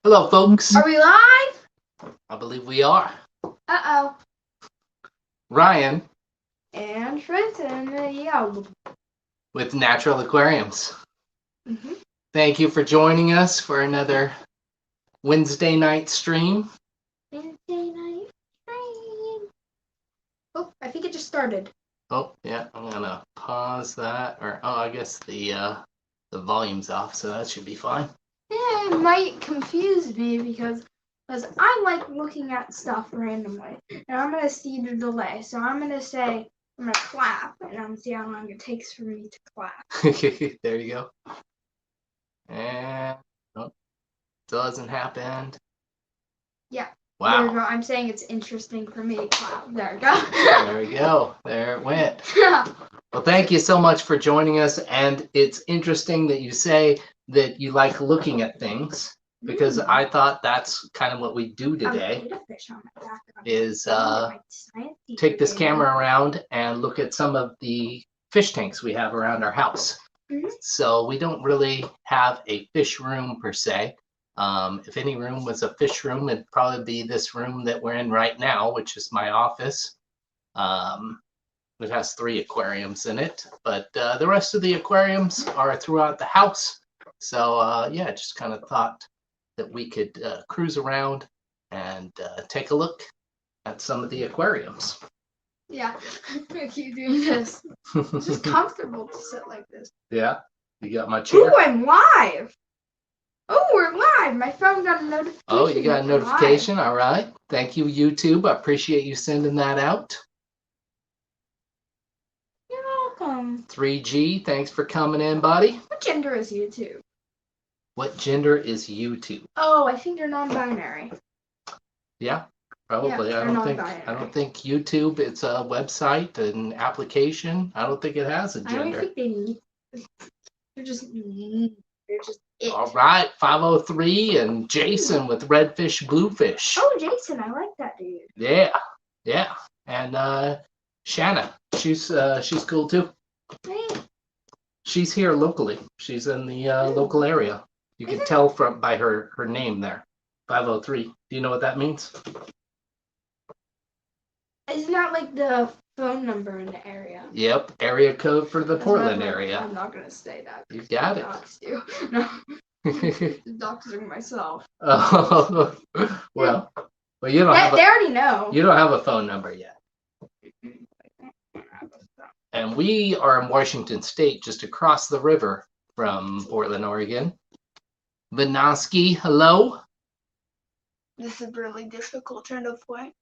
Hello, folks. Are we live? I believe we are. Uh-oh. Ryan And Trenton, yeah. with Natural Aquariums. Mm-hmm. Thank you for joining us for another Wednesday night stream. Wednesday night stream. Oh, I think it just started. Oh, yeah, I'm gonna pause that. Or I guess the volume's off, so that should be fine. Yeah, it might confuse me because I like looking at stuff randomly. And I'm gonna see the delay. So I'm gonna say I'm gonna clap and I'm gonna see how long it takes for me to clap. There you go. And still hasn't happened. Yeah. Wow. There we go. I'm saying it's interesting for me to clap. There we go. There we go. There it went. Well, thank you so much for joining us. And it's interesting that you say that you like looking at things, because I thought that's kind of what we do today, is take this camera around and look at some of the fish tanks we have around our house. So we don't really have a fish room per se. If any room was a fish room, it'd probably be this room that we're in right now, which is my office. It has 3 aquariums in it, but the rest of the aquariums are throughout the house. So yeah, just kind of thought that we could cruise around and take a look at some of the aquariums. Yeah, I keep doing this. It's just comfortable to sit like this. Yeah, you got my chair. Oh, I'm live. Oh, we're live. My phone got a notification. Oh, you got a notification? All right. Thank you, YouTube. I appreciate you sending that out. You're welcome. 3G, thanks for coming in, buddy. What gender is YouTube? What gender is YouTube? Oh, I think they're non-binary. Yeah, probably. Yeah, I don't think YouTube, it's a website, an application. I don't think it has a gender. I don't think they need. They're just it. All right, 503 and Jason with Redfish Bluefish. Oh, Jason, I like that dude. Yeah. And Shanna, she's cool too. Hey. She's here locally. She's in the local area. You can tell by her name there. 503. Do you know what that means? Isn't that like the phone number in the area? Yep, area code for the Portland area. I'm not gonna say that. You got it. Dox you. No. Doxing myself. Oh, well, you don't have. They already know. You don't have a phone number yet. And we are in Washington State, just across the river from Portland, Oregon. Vinoski, hello. This is really difficult trying to point.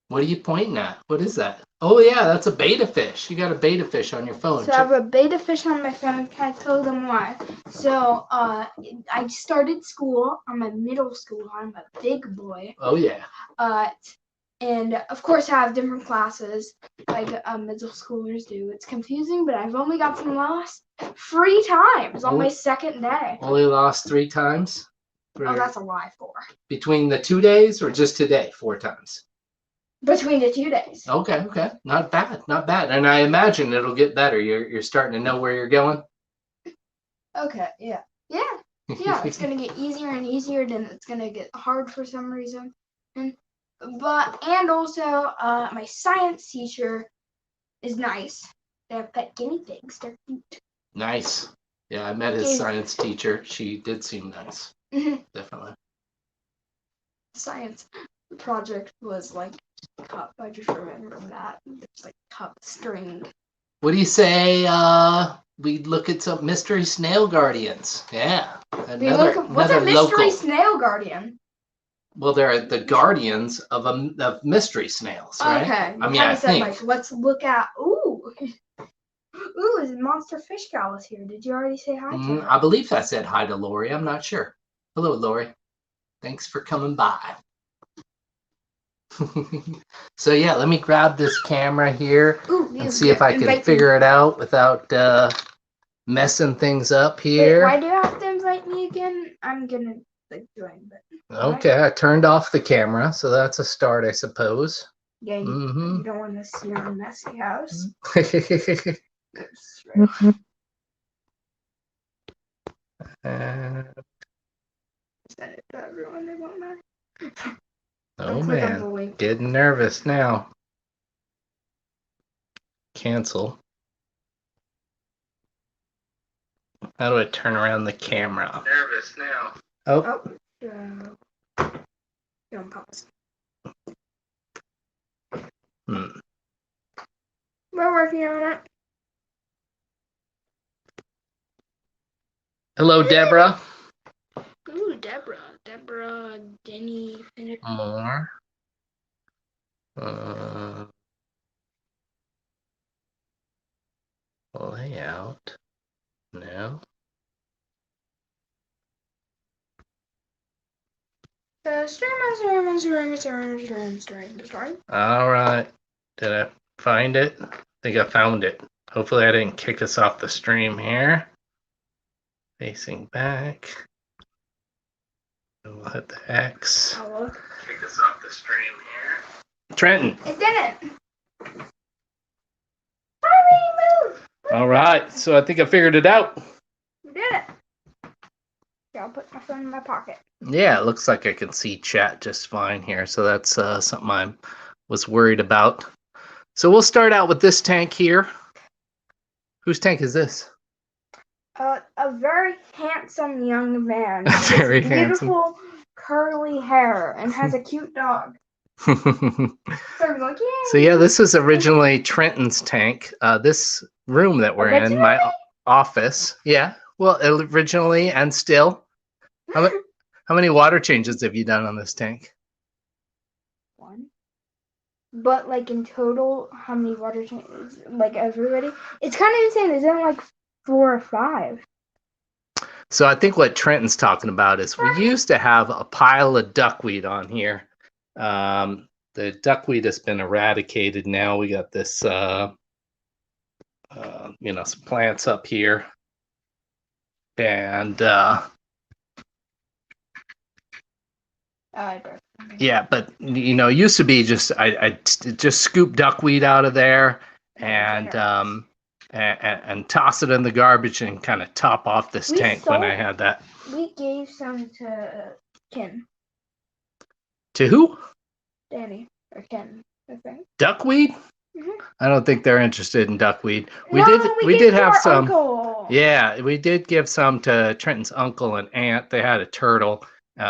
What are you pointing at? What is that? Oh yeah, that's a beta fish. You got a beta fish on your phone. So I have a beta fish on my phone. Can I tell them why? So I started school. I'm a middle school. I'm a big boy. Oh yeah. And of course I have different classes like middle schoolers do. It's confusing, but I've only got some lost 3 times on my second day. Only lost 3 times? Oh, that's a lie. 4. Between the 2 days or just today? 4 times? Between the 2 days. Okay. Not bad. And I imagine it'll get better. You're starting to know where you're going? Okay, yeah. It's gonna get easier and easier, then it's gonna get hard for some reason. And also my science teacher is nice. They have pet guinea pigs. They're cute. Nice. Yeah, I met his science teacher. She did seem nice. Definitely. Science project was like cup. I just remember that. It's like cup string. What do you say we look at some mystery snail guardians? Yeah. What's a mystery snail guardian? Well, they're the guardians of mystery snails, right? Okay. I mean, I think. Like, let's look at. Ooh, is Monster Fish Gal is here. Did you already say hi to her? I believe I said hi to Lori. I'm not sure. Hello, Lori. Thanks for coming by. So yeah, let me grab this camera here and see if I can figure it out without messing things up here. Wait, why do you have to invite me again? I'm gonna join, but. Okay, I turned off the camera, so that's a start, I suppose. Yeah, you don't want to see our messy house. send it to everyone. They won't matter. Oh Click on the man, link. getting nervous now. Cancel. How do I turn around the camera? Nervous now. Oh. Don't pause. We're working on it. Hello, Deborah. Ooh, Deborah, Denny, More. Layout. No. Stream. All right. Did I find it? I think I found it. Hopefully I didn't kick us off the stream here. Facing back. We'll hit the X. Oh, look. Kick us off the stream here. Trenton. It didn't. Move. All right. So I think I figured it out. You did it. Yeah, I'll put my phone in my pocket. Yeah, it looks like I can see chat just fine here. So that's something I was worried about. So we'll start out with this tank here. Whose tank is this? A very handsome young man. Very beautiful curly hair and has a cute dog. So I'm like, yay. So yeah, this is originally Trentons Tank. This room that we're in, my office. Yeah, well, originally and still. How many water changes have you done on this tank? 1. But like in total, how many water changes? Like everybody, it's kind of insane. Isn't it like 4 or 5? So I think what Trenton's talking about is we used to have a pile of duckweed on here. The duckweed has been eradicated now. We got this, some plants up here. And yeah, but it used to be just I just scoop duckweed out of there and toss it in the garbage and kind of top off this tank when I had that. We gave some to Ken. To who? Danny or Ken, I think. Duckweed? Mm-hmm. I don't think they're interested in duckweed. We did have some. Uncle. Yeah, we did give some to Trenton's uncle and aunt. They had a turtle,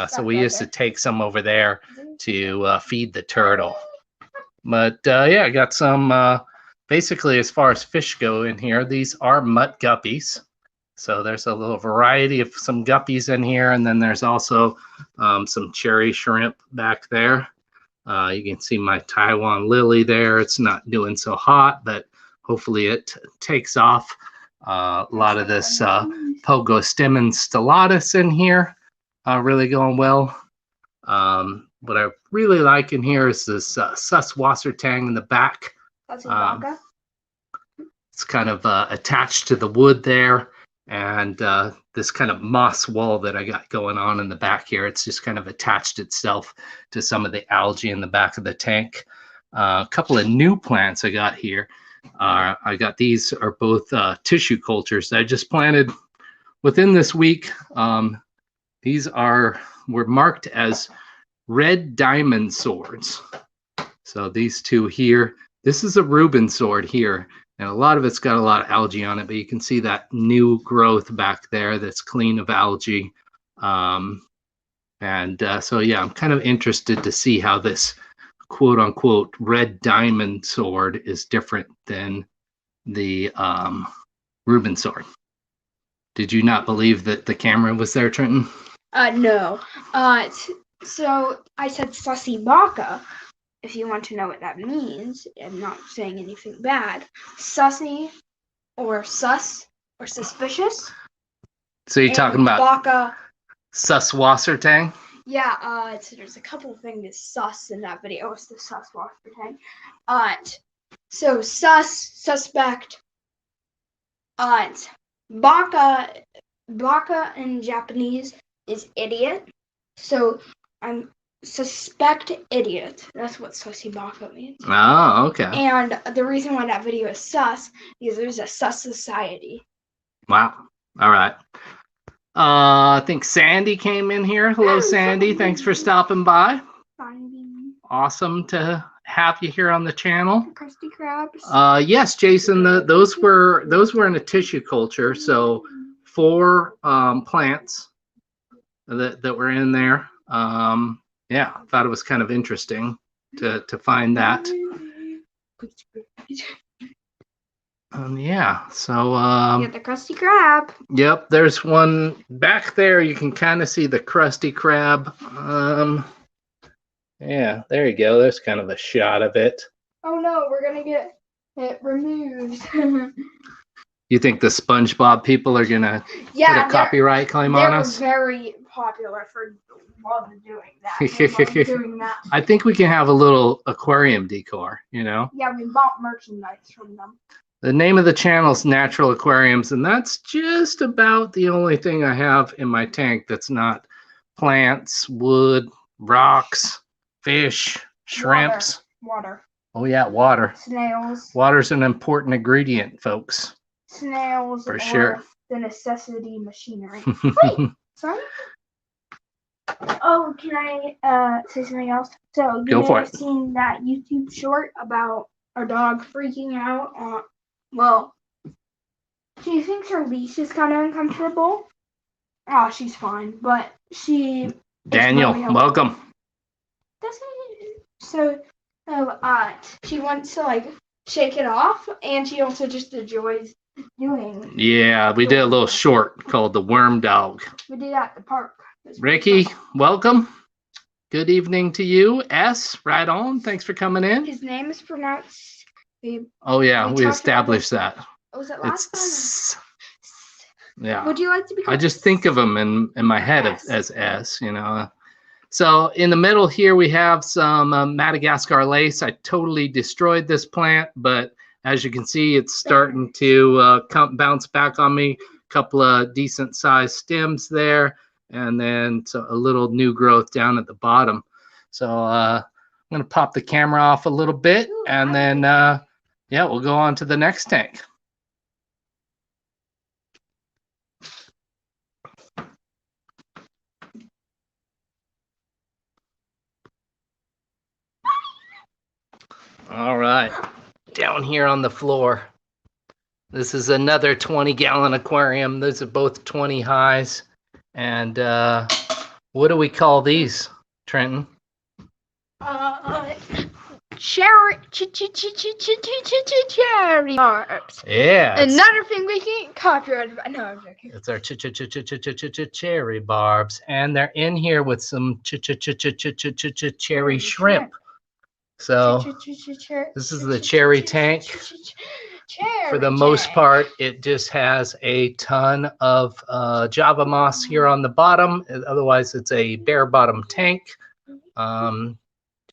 so we used to take some over there to feed the turtle. But yeah, I got some. Basically, as far as fish go in here, these are mutt guppies. So there's a little variety of some guppies in here, and then there's also some cherry shrimp back there. You can see my Taiwan lily there. It's not doing so hot, but hopefully it takes off. A lot of this Pogostemon stellatus in here, really going well. What I really like in here is this Susswasser tang in the back. It's kind of attached to the wood there, and this kind of moss wall that I got going on in the back here. It's just kind of attached itself to some of the algae in the back of the tank. A couple of new plants I got here. These are both tissue cultures that I just planted within this week. These were marked as red diamond swords. So these two here, this is a Reuben sword here, and a lot of it's got a lot of algae on it, but you can see that new growth back there that's clean of algae. So yeah, I'm kind of interested to see how this quote unquote red diamond sword is different than the Reuben sword. Did you not believe that the camera was there, Trenton? No. So I said sussy baka. If you want to know what that means, I'm not saying anything bad. Sussy or sus or suspicious. So you're talking about baka. Susswasser tang? Yeah, there's a couple of things sus in that video. It's the Susswasser tang. So suspect. Baka in Japanese is idiot. So I'm suspect idiot. That's what sussy baka means. Oh, okay. And the reason why that video is sus because there's a sus society. Wow. All right. I think Sandy came in here. Hello, Sandy. Thanks for stopping by. Awesome to have you here on the channel. Krusty Krabs. Yes, Jason. Those were in a tissue culture. So 4 plants that were in there. Yeah, I thought it was kind of interesting to find that. Yeah, so Get the Krusty Krab. yep, there's one back there. You can kind of see the Krusty Krab. Yeah, there you go. There's kind of a shot of it. Oh no, we're gonna get it removed. You think the SpongeBob people are gonna put a copyright claim on us? They're very popular for doing that. I think we can have a little aquarium decor, you know? Yeah, we bought merchandise from them. The name of the channel is Natural Aquariums, and that's just about the only thing I have in my tank that's not plants, wood, rocks, fish, shrimps. Water. Oh yeah, water. Snails. Water's an important ingredient, folks. Snails For sure. The necessity machinery. Wait, sorry? Oh, can I say something else? So you may have seen that YouTube short about our dog freaking out. Well, she thinks her leash is kind of uncomfortable. Oh, she's fine, but she. Daniel, welcome. So, she wants to like shake it off, and she also just enjoys doing. Yeah, we did a little short called the Worm Dog. We did at the park. Ricky, welcome. Good evening to you. S, right on. Thanks for coming in. His name is pronounced. Oh yeah, we established that. Was it last time? Yeah. Would you like to be called? I just think of him in my head as S, you know. So in the middle here we have some Madagascar lace. I totally destroyed this plant, but as you can see, it's starting to bounce back on me. A couple of decent sized stems there, and then a little new growth down at the bottom. So I'm gonna pop the camera off a little bit, and then yeah, we'll go on to the next tank. All right, down here on the floor. This is another 20-gallon aquarium. Those are both 20 highs. And what do we call these, Trenton? Cherry barbs. Yeah. Another thing we can copyright. No, I'm joking. It's our cherry barbs, and they're in here with some cherry shrimp. So this is the cherry tank. For the most part, it just has a ton of Java moss here on the bottom. Otherwise, it's a bare bottom tank.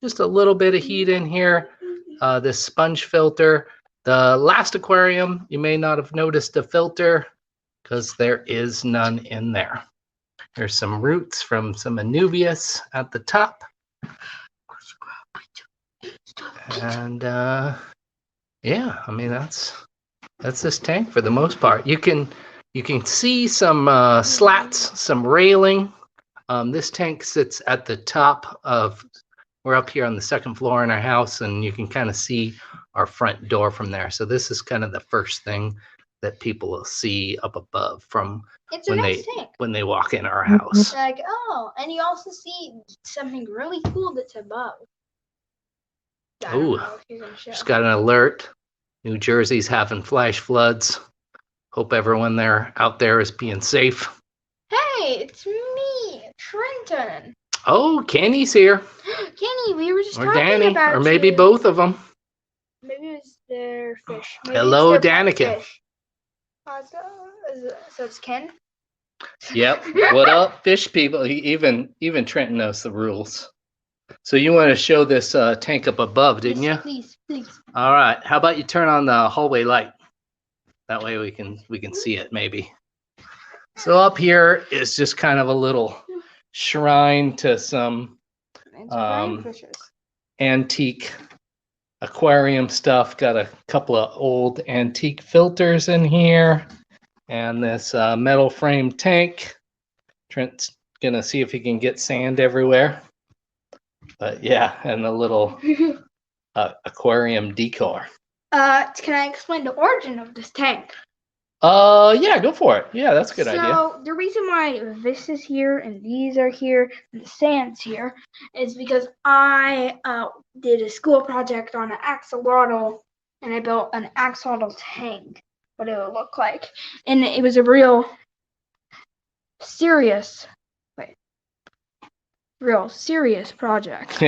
Just a little bit of heat in here. This sponge filter. The last aquarium, you may not have noticed a filter because there is none in there. There's some roots from some Anubias at the top. And yeah, I mean that's this tank for the most part. You can see some slats, some railing. This tank sits at the top of. We're up here on the second floor in our house, and you can kind of see our front door from there. So this is kind of the first thing that people will see up above from when they walk in our house. Like, oh, and you also see something really cool that's above. Oh, just got an alert. New Jersey's having flash floods. Hope everyone out there is being safe. Hey, it's me, Trenton. Oh, Kenny's here. Kenny, we were just or talking Danny, about or maybe you. both of them. Maybe it's their fish. Maybe Hello, it's their Danica. fish. So it's Ken? Yep. What up, fish people? Even Trenton knows the rules. So you want to show this tank up above, didn't you? Please. All right. How about you turn on the hallway light? That way we can see it maybe. So up here is just kind of a little shrine to some antique aquarium stuff. Got a couple of old antique filters in here, and this metal frame tank. Trent's gonna see if he can get sand everywhere. But yeah, and the little aquarium decor. Can I explain the origin of this tank? Yeah, go for it. Yeah, that's a good idea. So the reason why this is here and these are here and the sand's here is because I did a school project on an axolotl, and I built an axolotl tank, what it would look like, and it was a real serious project.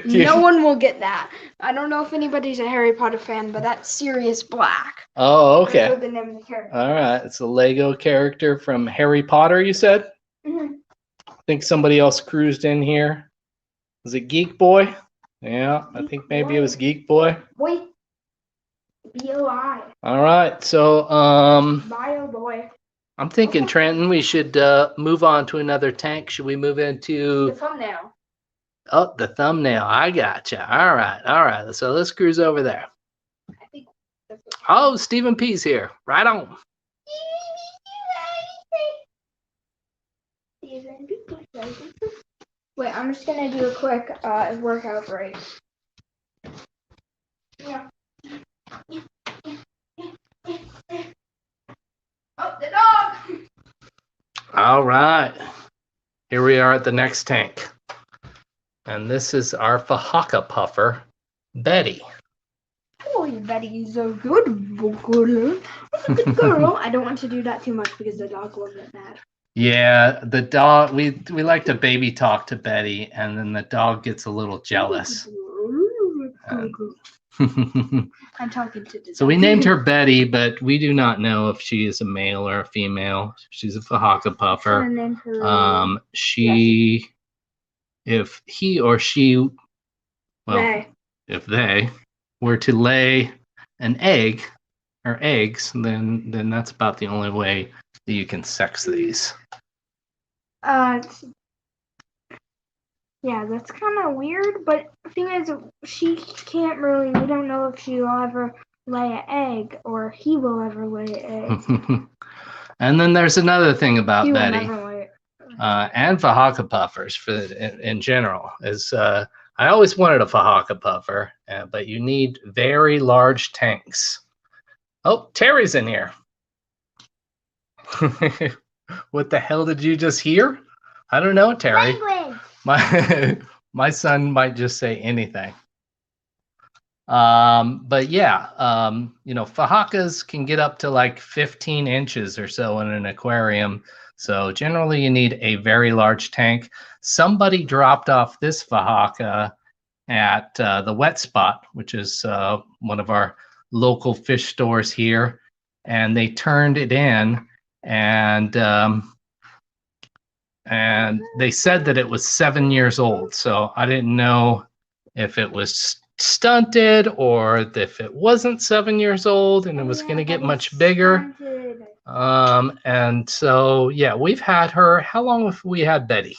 No one will get that. I don't know if anybody's a Harry Potter fan, but that's Sirius Black. Oh, okay. That's the name of the character. All right. It's a Lego character from Harry Potter, you said? Mm-hmm. I think somebody else cruised in here. Was it Geek Boy? Yeah, I think maybe it was Geek Boy. Boy. B-O-I. All right. So, Bio Boy. I'm thinking, Trenton, we should move on to another tank. Should we move into The thumbnail? Oh, the thumbnail. I gotcha. All right. All right. So let's cruise over there. I think Oh, Stephen P's here. Right on. Wait, I'm just gonna do a quick workout break. Yeah. Oh, the dog! All right. Here we are at the next tank. And this is our Fahaka puffer, Betty. Oh, Betty is a good girl. Good girl. I don't want to do that too much because the dog will get mad. Yeah, the dog, we like to baby talk to Betty, and then the dog gets a little jealous. I'm talking to the So we named her Betty, but we do not know if she is a male or a female. She's a Fahaka puffer. If he or she, well, if they were to lay an egg or eggs, then that's about the only way that you can sex these. Yeah, that's kind of weird, but the thing is, she can't really, we don't know if she'll ever lay an egg or he will ever lay an egg. And then there's another thing about He will Betty never lay and Fahaka puffers in general is I always wanted a Fahaka puffer, but you need very large tanks. Oh, Terry's in here. What the hell did you just hear? I don't know, Terry. My son might just say anything. But yeah, you know, Fahakas can get up to like 15 inches or so in an aquarium. So generally you need a very large tank. Somebody dropped off this Fahaka at the Wet Spot, which is one of our local fish stores here. And they turned it in, and they said that it was 7 years old. So I didn't know if it was stunted or if it wasn't 7 years old and it was going to get much bigger. And so, yeah, we've had her. How long have we had Betty?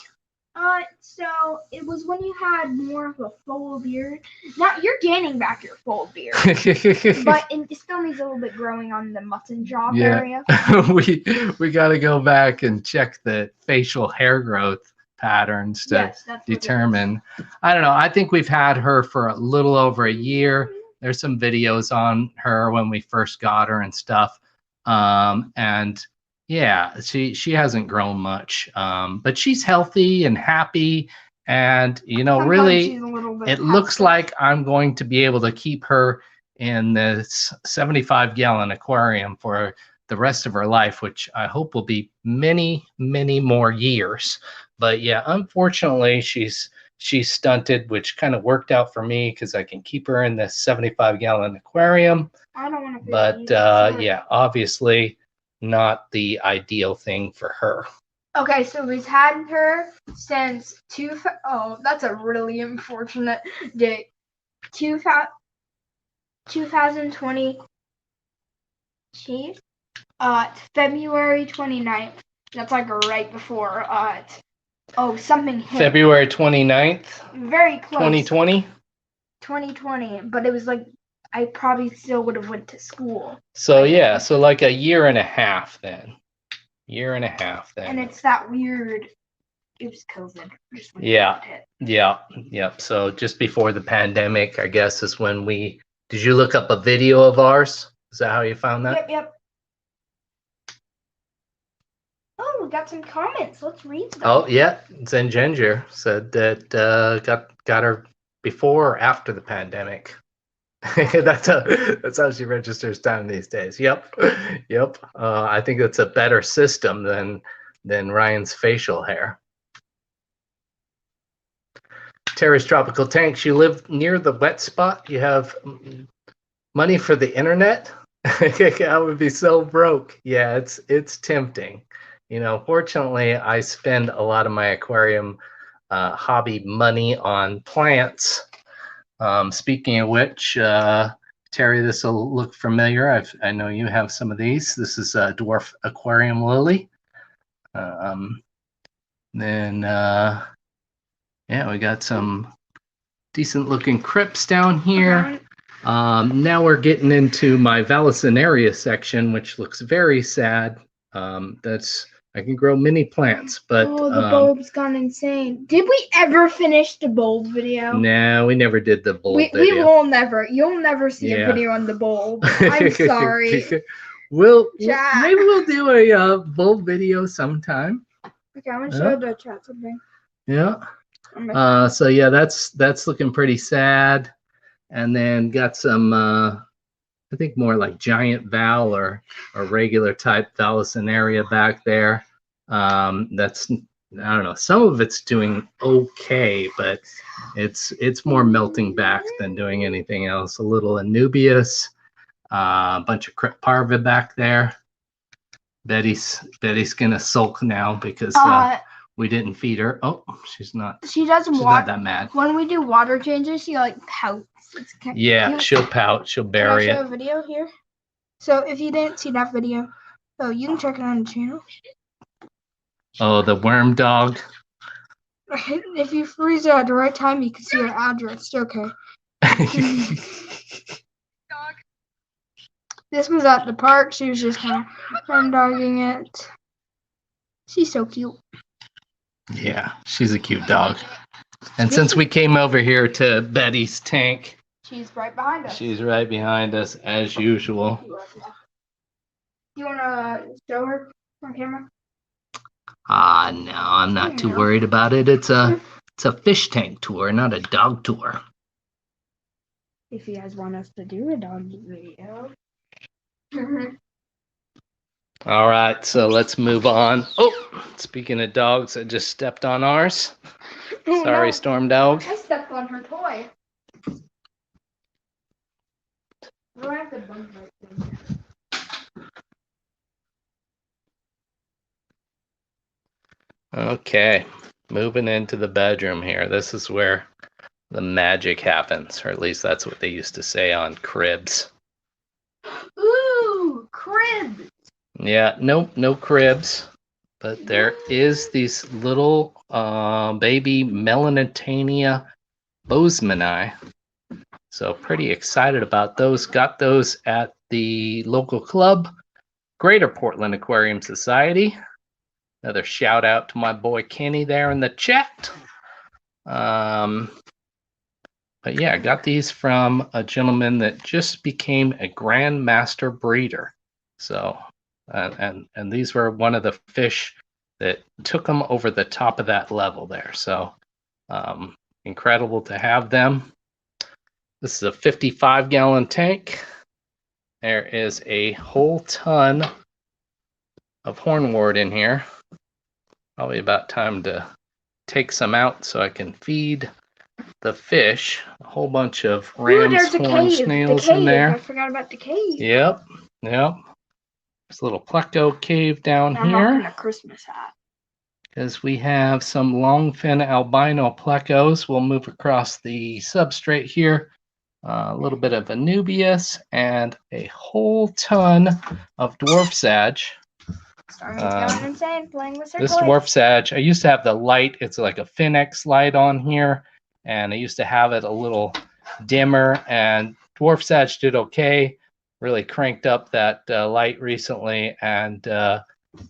So it was when you had more of a full beard. Now you're gaining back your full beard, but it still needs a little bit growing on the mutton chop area. we got to go back and check the facial hair growth patterns to determine. I don't know. I think we've had her for a little over a year. There's some videos on her when we first got her and stuff. And yeah, she hasn't grown much, but she's healthy and happy, and you know, really, it looks like I'm going to be able to keep her in this 75-gallon aquarium for the rest of her life, which I hope will be many, many more years. But yeah, unfortunately, she's stunted, which kind of worked out for me because I can keep her in this 75-gallon aquarium. I don't want to. But yeah, obviously not the ideal thing for her. Okay, so we've had her since that's a really unfortunate date. 2020. February 29th. That's like right before something hit. February 29th. Very close. 2020. 2020, but it was like I probably still would have went to school. So yeah, so like a year and a half then. Year and a half then. And it's that weird. It was COVID. Just when Yeah. COVID hit. Yep. So just before the pandemic, I guess, is when we. Did you look up a video of ours? Is that how you found that? Yep. Oh, we got some comments. Let's read them. Oh yeah, Zen Ginger said that got her before or after the pandemic. that's how she registers time these days. Yep. I think that's a better system than Ryan's facial hair. Terry's Tropical Tanks. You live near the wet spot. You have money for the internet. I would be so broke. Yeah, it's tempting. Fortunately, I spend a lot of my aquarium hobby money on plants. Speaking of which, Terry, this will look familiar. I know you have some of these. This is a dwarf aquarium lily. Yeah, we got some decent looking crypts down here. Now we're getting into my Vallisneria section, which looks very sad. I can grow mini plants, but the bulb's gone insane. Did we ever finish the bulb video? No, we never did the bulb video. We will never. You'll never see a video on the bulb. I'm sorry. Maybe we'll do a bulb video sometime. Okay, I'm gonna show the chat something. Yeah. So yeah, that's looking pretty sad. And then got some I think more like giant val or regular type Vallisneria back there. That's, I don't know, some of it's doing okay, but it's more melting back than doing anything else. A little Anubias, a bunch of Crypt Parva back there. Betty's gonna sulk now because we didn't feed her. Oh, she's not. She doesn't she's not that mad. When we do water changes, she like pouts. It's kind yeah, cute. She'll pout. She'll bury it. Can I show a video here? So if you didn't see that video, you can check it on the channel. Oh, the worm dog. If you freeze it at the right time, you can see her address. Okay. This was at the park. She was just kind of worm dogging it. She's so cute. Yeah, she's a cute dog. And since we came over here to Betty's tank, she's right behind us. She's right behind us as usual. You want to show her on camera? No, I'm not too worried about it. It's a fish tank tour, not a dog tour. If you guys want us to do a dog video. All right, so let's move on. Oh, speaking of dogs, I just stepped on ours. Oh, sorry, no. Storm Dog. I stepped on her toy. Okay, moving into the bedroom here. This is where the magic happens, or at least that's what they used to say on cribs. Ooh, cribs. Yeah, nope, no cribs. But there is these little baby Melanitania bozemanii. So pretty excited about those. Got those at the local club, Greater Portland Aquarium Society. Another shout out to my boy Kenny there in the chat. But yeah, I got these from a gentleman that just became a grandmaster breeder. So, and these were one of the fish that took them over the top of that level there. So, incredible to have them. This is a 55-gallon tank. There is a whole ton of hornwort in here. Probably about time to take some out so I can feed the fish. A whole bunch of ram's horn snails in there. I forgot about the cave. Yep. There's a little pleco cave down here. I'm rocking a Christmas hat. Because we have some longfin albino plecos. We'll move across the substrate here. A little bit of Anubias and a whole ton of dwarf sag. Going insane, playing with this dwarf sag, I used to have the light. It's like a Finex light on here, and I used to have it a little dimmer. And dwarf sag did okay. Really cranked up that light recently, and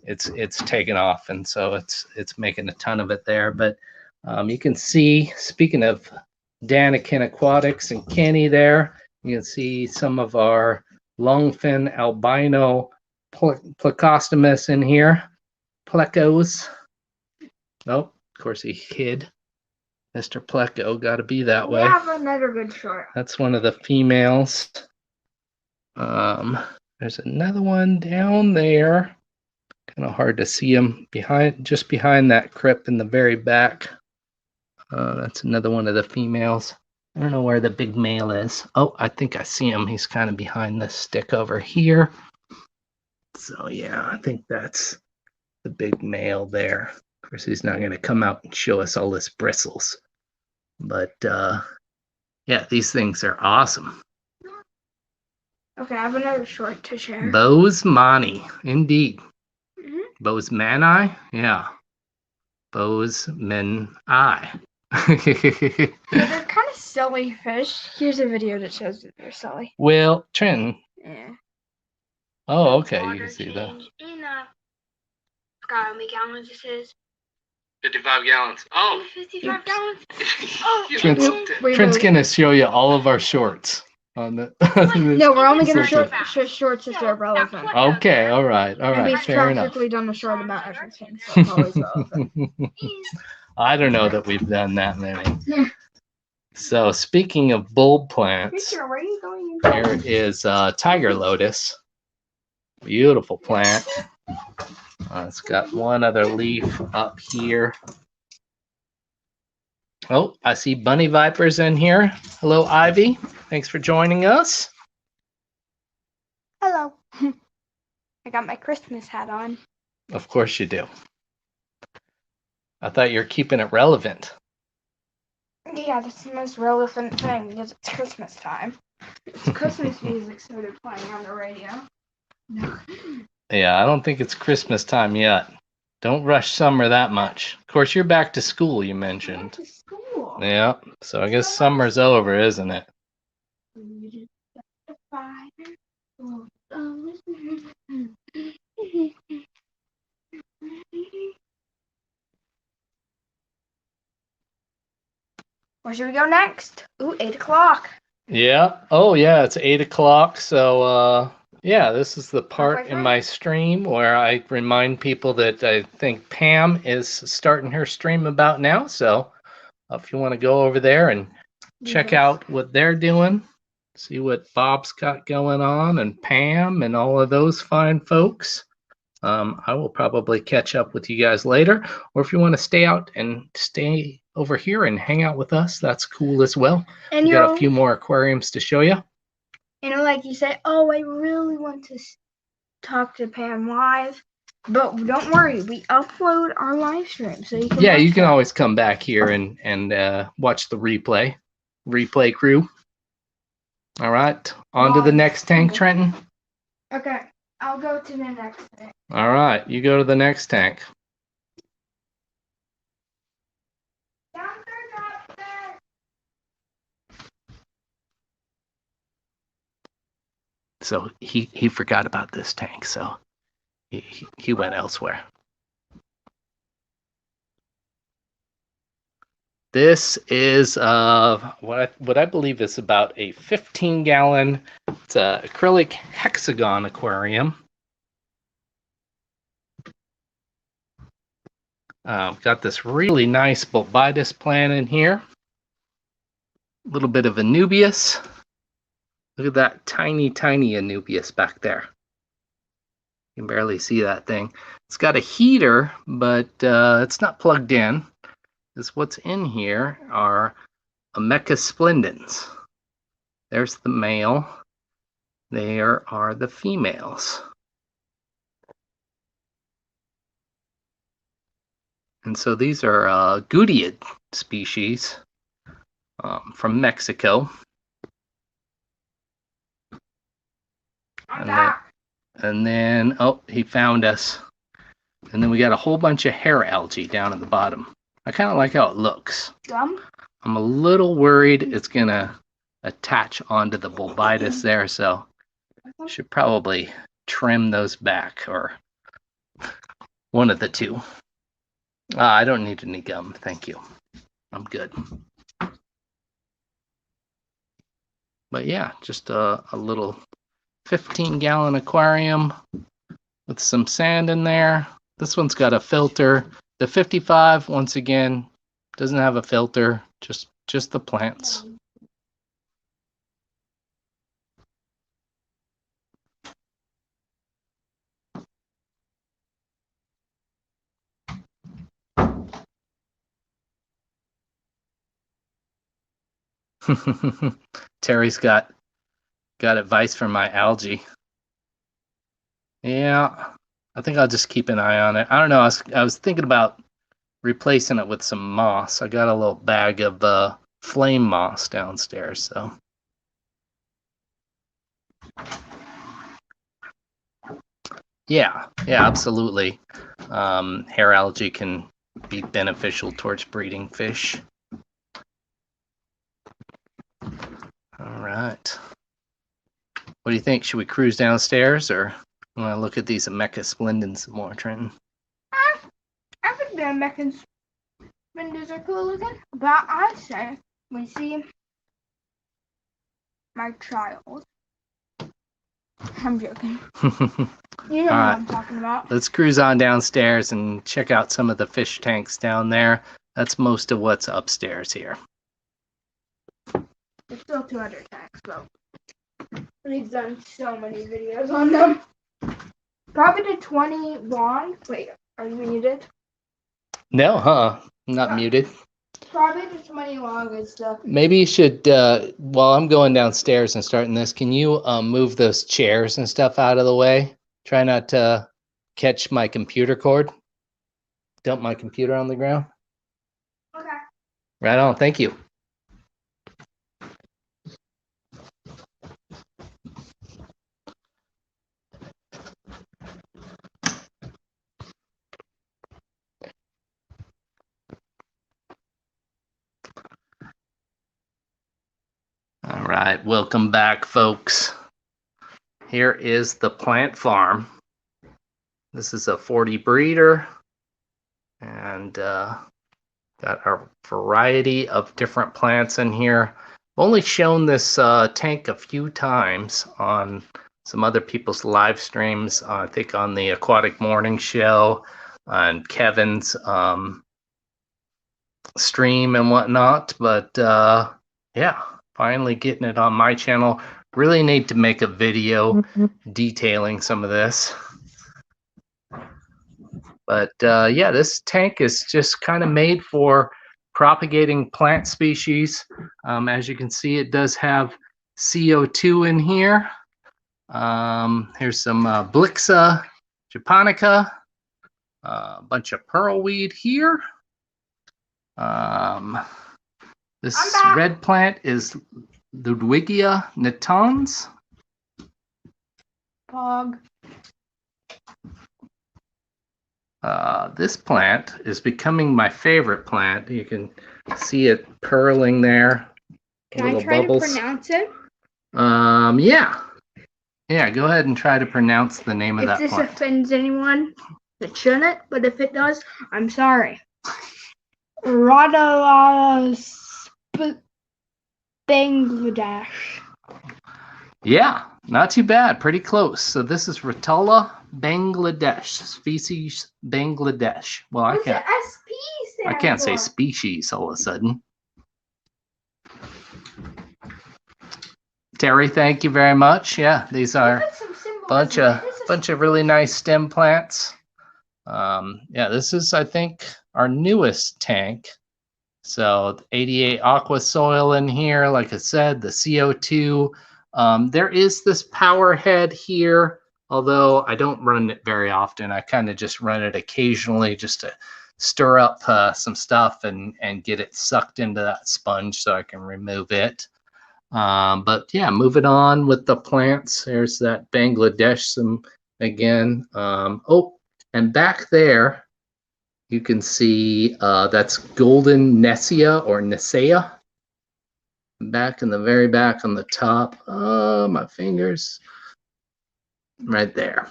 it's taken off, and so it's making a ton of it there. But you can see, speaking of Danikin Aquatics and Kenny there, you can see some of our longfin albino plecostomus in here. Plecos. Oh, of course he hid. Mr. Pleco, got to be that way. We have another good short. That's one of the females. There's another one down there. Kind of hard to see him just behind that crypt in the very back. That's another one of the females. I don't know where the big male is. Oh, I think I see him. He's kind of behind this stick over here. So yeah, I think that's the big male there. Of course, he's not going to come out and show us all his bristles. But yeah, these things are awesome. Okay, I have another short to share. Bosemani, indeed. Bosemani, yeah. Bosemani. They're kind of silly fish. Here's a video that shows that they're silly. Well, Trenton. Yeah. Oh, okay, you can see that. In forgot how many gallons this is. 55 gallons. Oh. 55 gallons. Trent's gonna show you all of our shorts on the. No, we're only gonna show shorts if they're relevant. Okay, all right, We've fair enough. practically done a short about everything, so it's always relevant. I don't know that we've done that many. So speaking of bulb plants, Where are you going? here is tiger lotus. Beautiful plant. It's got one other leaf up here. Oh, I see bunny vipers in here. Hello, Ivy. Thanks for joining us. Hello. I got my Christmas hat on. Of course you do. I thought you were keeping it relevant. Yeah, that's the most relevant thing because it's Christmas time. It's Christmas music started playing on the radio. No. Yeah, I don't think it's Christmas time yet. Don't rush summer that much. Of course, you're back to school, you mentioned. Back to school. Yeah, so I guess summer's over, isn't it? Where should we go next? Ooh, 8 o'clock. Yeah. Oh, yeah, it's 8 o'clock. So, yeah, this is the part in my stream where I remind people that I think Pam is starting her stream about now. So if you want to go over there and check out what they're doing, see what Bob's got going on and Pam and all of those fine folks. I will probably catch up with you guys later. Or if you want to stay out and stay over here and hang out with us, that's cool as well. And we got a few more aquariums to show you. You know, like you say, oh, I really want to talk to Pam live. But don't worry, we upload our live stream. So you can you can always come back here and watch the replay crew. All right, on to the next tank, Trenton. Okay, I'll go to the next tank. All right, you go to the next tank. So he forgot about this tank, so he went elsewhere. This is what I believe is about a 15-gallon. It's a acrylic hexagon aquarium. Got this really nice bulbidus plant in here. A little bit of Anubias. Look at that tiny Anubias back there. You can barely see that thing. It's got a heater, but it's not plugged in. Because what's in here are Ameca splendens. There's the male. There are the females. And so these are Gutiid species from Mexico. And then, oh, he found us. And then we got a whole bunch of hair algae down at the bottom. I kind of like how it looks. Dumb? I'm a little worried it's going to attach onto the bulbidus there, so should probably trim those back or One of the two. I don't need any gum, thank you. I'm good. But yeah, just a little 15-gallon aquarium with some sand in there. This one's got a filter. The 55, once again, doesn't have a filter, just the plants. Terry's got advice for my algae. Yeah, I think I'll just keep an eye on it. I don't know. I was thinking about replacing it with some moss. I got a little bag of flame moss downstairs, so. Yeah, absolutely. Hair algae can be beneficial towards breeding fish. All right. What do you think? Should we cruise downstairs or want to look at these Mecha Splendens some more, Trenton? I think the Mecha Splendens are cool looking, but I say we see my child. I'm joking. You know what I'm talking about. Let's cruise on downstairs and check out some of the fish tanks down there. That's most of what's upstairs here. There's still 200 tanks, though. We've done so many videos on them. Probably the 20 long. Wait, are you muted? No, huh? I'm not muted. Probably the 20 long and stuff. Maybe you should, while I'm going downstairs and starting this, can you move those chairs and stuff out of the way? Try not to catch my computer cord. Dump my computer on the ground. Okay. Right on. Thank you. All right, welcome back, folks. Here is the plant farm. This is a 40 breeder, and got a variety of different plants in here. I've only shown this tank a few times on some other people's live streams. I think on the Aquatic Morning Show and Kevin's stream and whatnot. But yeah, finally getting it on my channel. Really need to make a video detailing some of this. But yeah, this tank is just kind of made for propagating plant species. As you can see, it does have CO2 in here. Here's some Blixa japonica, a bunch of pearlweed here. This red plant is Ludwigia natans. Pog. This plant is becoming my favorite plant. You can see it purling there. Can I try to pronounce it? Yeah. Yeah, go ahead and try to pronounce the name of that plant. If this offends anyone, it shouldn't, but if it does, I'm sorry. Bangladesh. Yeah, not too bad. Pretty close. So this is Rotula Bangladesh, species Bangladesh. Well, I can't say species all of a sudden. Terry, thank you very much. Yeah, these are bunch of really nice stem plants. Yeah, this is, I think, our newest tank. So 88 aqua soil in here, like I said, the CO2. There is this power head here, although I don't run it very often. I kind of just run it occasionally just to stir up some stuff and get it sucked into that sponge so I can remove it. But yeah, moving on with the plants. There's that Bangladesh again. Oh, and back there, you can see that's golden Nessia or Nessia. Back in the very back on the top. Oh, my fingers. Right there.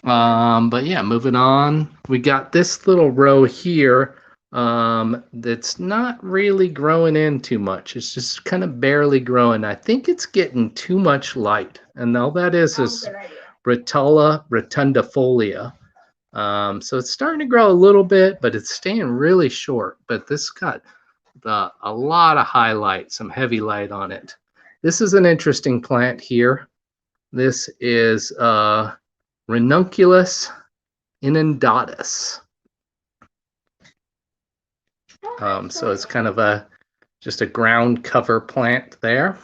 But yeah, moving on. We got this little row here that's not really growing in too much. It's just kind of barely growing. I think it's getting too much light. And all that is Rotula rotundifolia. So it's starting to grow a little bit, but it's staying really short. But this got a lot of highlight, some heavy light on it. This is an interesting plant here. This is Ranunculus inundatus. So it's kind of just a ground cover plant there.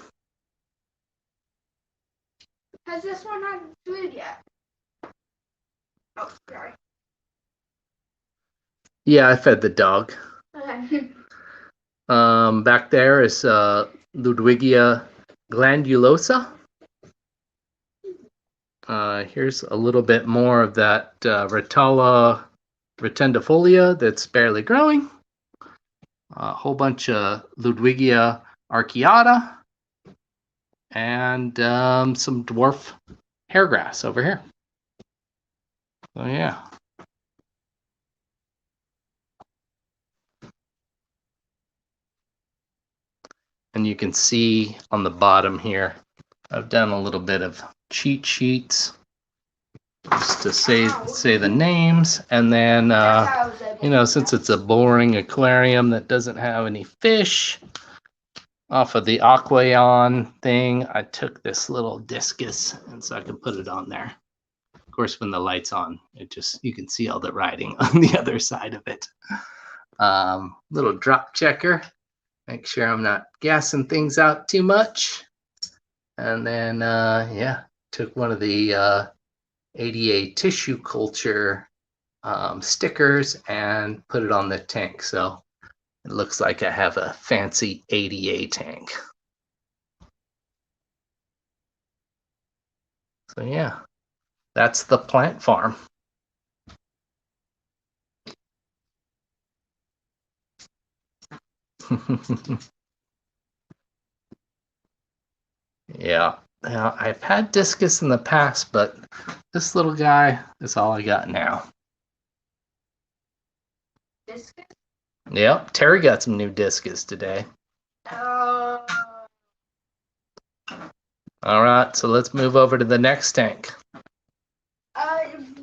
Has this one had food yet? Oh, sorry. Yeah, I fed the dog. Okay. Back there is Ludwigia glandulosa. Here's a little bit more of that Rotula rotundifolia that's barely growing. A whole bunch of Ludwigia archeata and some dwarf hairgrass over here. So yeah. And you can see on the bottom here, I've done a little bit of cheat sheets just to say the names, and then you know, since it's a boring aquarium that doesn't have any fish, off of the Aquarium thing, I took this little discus, and so I can put it on there. Of course, when the light's on, it just, you can see all the writing on the other side of it. Little drop checker, make sure I'm not gassing things out too much. And then yeah, took one of the ADA tissue culture stickers and put it on the tank. So it looks like I have a fancy ADA tank. So yeah, that's the plant farm. Yeah, now I've had discus in the past, but this little guy is all I got now. Discus? Yep, Terry got some new discus today. Uh, All right, so let's move over to the next tank.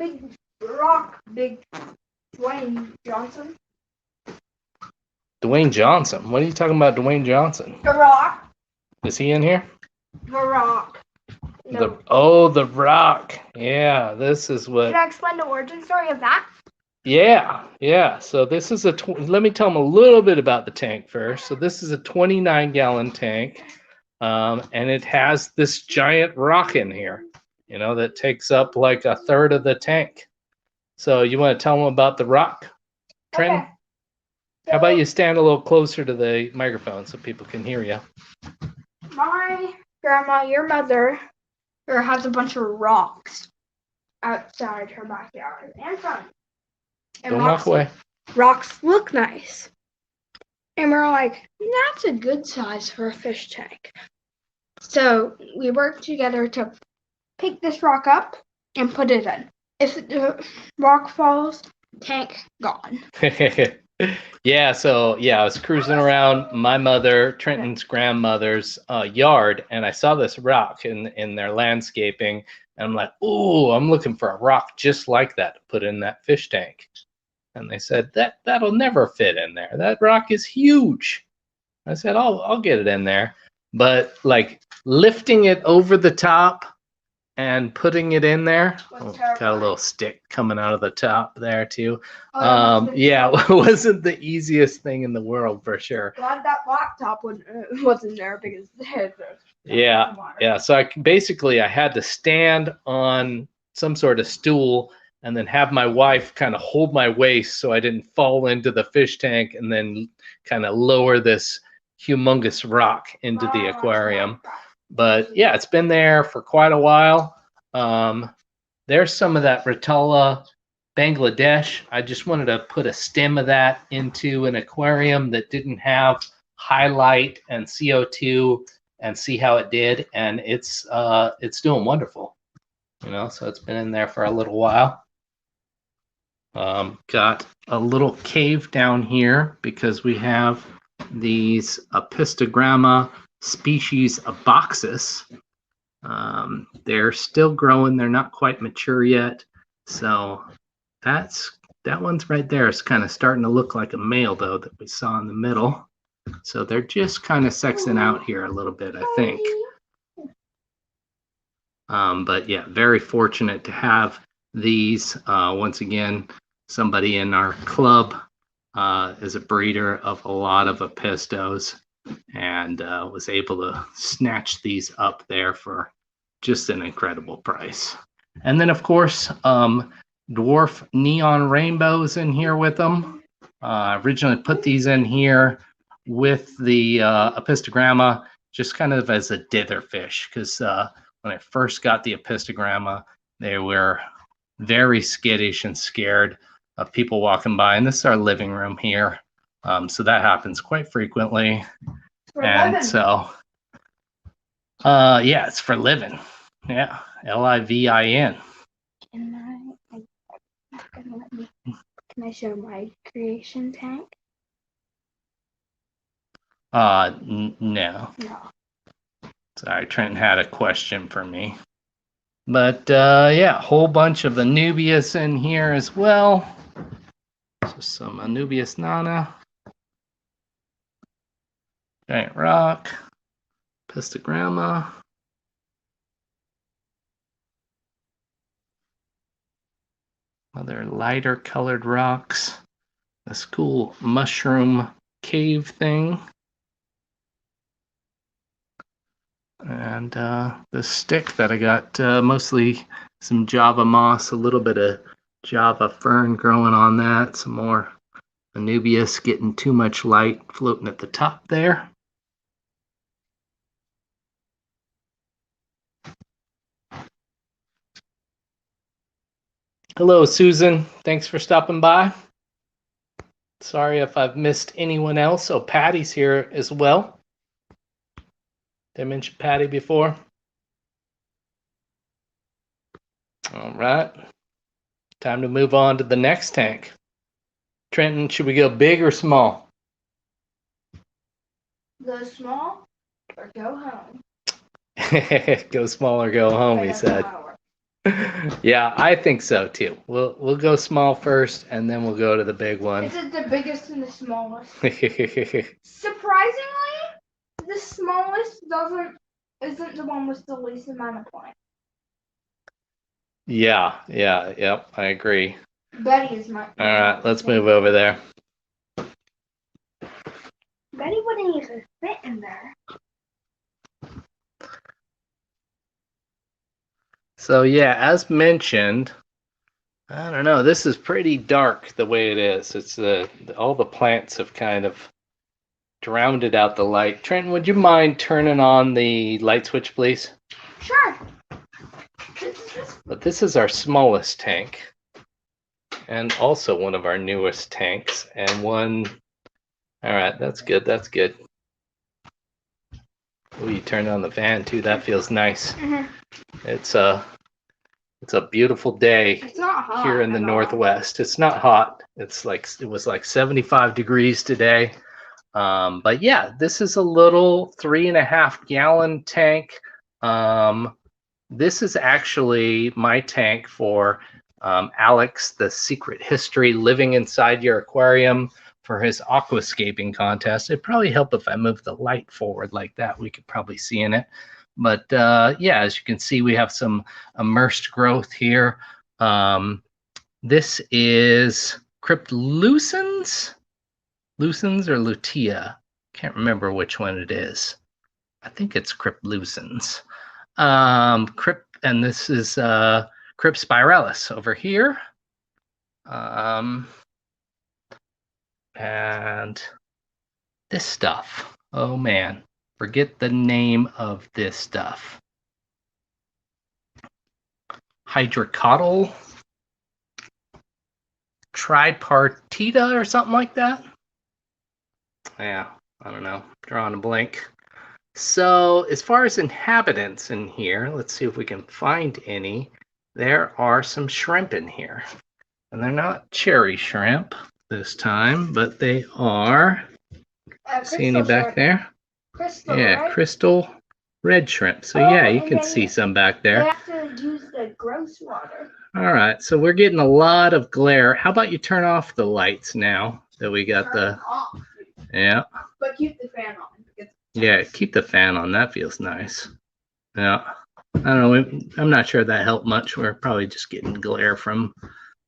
big rock, big Dwayne Johnson. Dwayne Johnson. What are you talking about, Dwayne Johnson? The Rock. Is he in here? The Rock. No. The Rock. Yeah, this is what. Can I explain the origin story of that? Yeah. So this is let me tell them a little bit about the tank first. So this is a 29-gallon tank, and it has this giant rock in here, you know, that takes up like a third of the tank. So you want to tell them about the rock, Trent? Okay. How about you stand a little closer to the microphone so people can hear you? My grandma, your mother, has a bunch of rocks outside her backyard and front. And Don't walk away. Rocks look nice. And we're like, that's a good size for a fish tank. So we worked together to pick this rock up and put it in. If the rock falls, tank gone. Yeah, so yeah, I was cruising around my mother, Trenton's grandmother's yard, and I saw this rock in their landscaping, and I'm like, ooh, I'm looking for a rock just like that to put in that fish tank. And they said, that'll never fit in there. That rock is huge. I said, I'll get it in there. But like lifting it over the top and putting it in there, got a little stick coming out of the top there too. Yeah, it wasn't the easiest thing in the world for sure. Glad that laptop wasn't there because yeah. So I had to stand on some sort of stool and then have my wife kind of hold my waist so I didn't fall into the fish tank, and then kind of lower this humongous rock into the aquarium. But yeah, it's been there for quite a while. There's some of that Rotula Bangladesh. I just wanted to put a stem of that into an aquarium that didn't have highlight and CO2 and see how it did, and it's doing wonderful. You know, so it's been in there for a little while. Got a little cave down here because we have these Apistogramma species Aboxus. They're still growing. They're not quite mature yet. So that one's right there. It's kind of starting to look like a male though that we saw in the middle. So they're just kind of sexing out here a little bit, I think. But yeah, very fortunate to have these. Once again, somebody in our club is a breeder of a lot of Apistos and was able to snatch these up there for just an incredible price. And then, of course, dwarf neon rainbows in here with them. Originally put these in here with the Apistogramma just kind of as a dither fish because when I first got the Apistogramma, they were very skittish and scared of people walking by. And this is our living room here. So that happens quite frequently. And living. So, yeah, it's for living. Yeah, Livin. Can I show my creation tank? No. No. Sorry, Trent had a question for me. But yeah, a whole bunch of Anubias in here as well. So some Anubias nana. Giant rock. Pistogramma. Other lighter colored rocks. This cool mushroom cave thing. And the stick that I got, mostly some Java moss, a little bit of Java fern growing on that, some more Anubias getting too much light floating at the top there. Hello, Susan. Thanks for stopping by. Sorry if I've missed anyone else. Oh, Patty's here as well. Did I mention Patty before? All right. Time to move on to the next tank. Trenton, should we go big or small? Go small or go home. Go small or go home, he said. Yeah, I think so too. We'll go small first, and then we'll go to the big one. Is it the biggest and the smallest? Surprisingly, the smallest isn't the one with the least amount of plants. Yep, I agree. Betty is my. All right, let's move over there. Betty wouldn't even fit in there. So yeah, as mentioned, I don't know. This is pretty dark the way it is. It's all the plants have kind of drowned out the light. Trenton, would you mind turning on the light switch, please? Sure. But this is our smallest tank, and also one of our newest tanks, and one. All right, that's good. That's good. Oh, you turned on the fan too. That feels nice. Mm-hmm. It's a beautiful day here in the Northwest. It's not hot. It was like 75 degrees today. But yeah, this is a little 3.5 gallon tank. This is actually my tank for Alex, the Secret History Living Inside Your Aquarium, for his aquascaping contest. It'd probably help if I moved the light forward like that. We could probably see in it. But yeah, as you can see, we have some immersed growth here. This is Cryptlucens? Lucens or Lutea? Can't remember which one it is. I think it's Cryptlucens. And this is Cryptspiralis over here. And this stuff. Oh man, forget the name of this stuff. Hydrocotyle, tripartita or something like that. Yeah, I don't know. Drawing a blank. So as far as inhabitants in here, let's see if we can find any. there are some shrimp in here. And they're not cherry shrimp this time, but they are. See any back there? Crystal, Yeah, right? crystal red shrimp. So Oh, yeah, you and can then see some back They there. have to use the gross water. All right, so we're getting a lot of glare. How about you turn off the lights now that we got Turn off. Yeah. But keep the fan on. Yeah, keep the fan on. That feels nice. Yeah. I don't know. I'm not sure that helped much. We're probably just getting glare from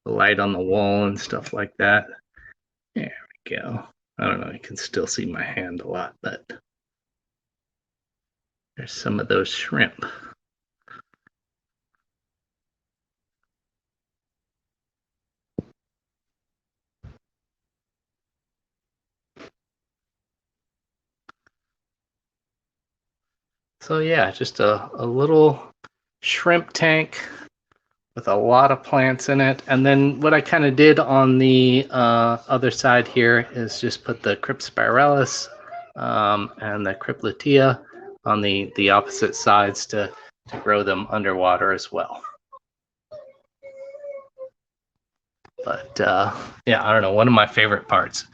the light on the wall and stuff like that. There we go. I don't know. You can still see my hand a lot, but there's some of those shrimp. So yeah, just a little shrimp tank with a lot of plants in it. And then what I kind of did on the other side here is just put the Cryptspirellus and the Cryptolatia on the opposite sides to grow them underwater as well. But yeah, I don't know. One of my favorite parts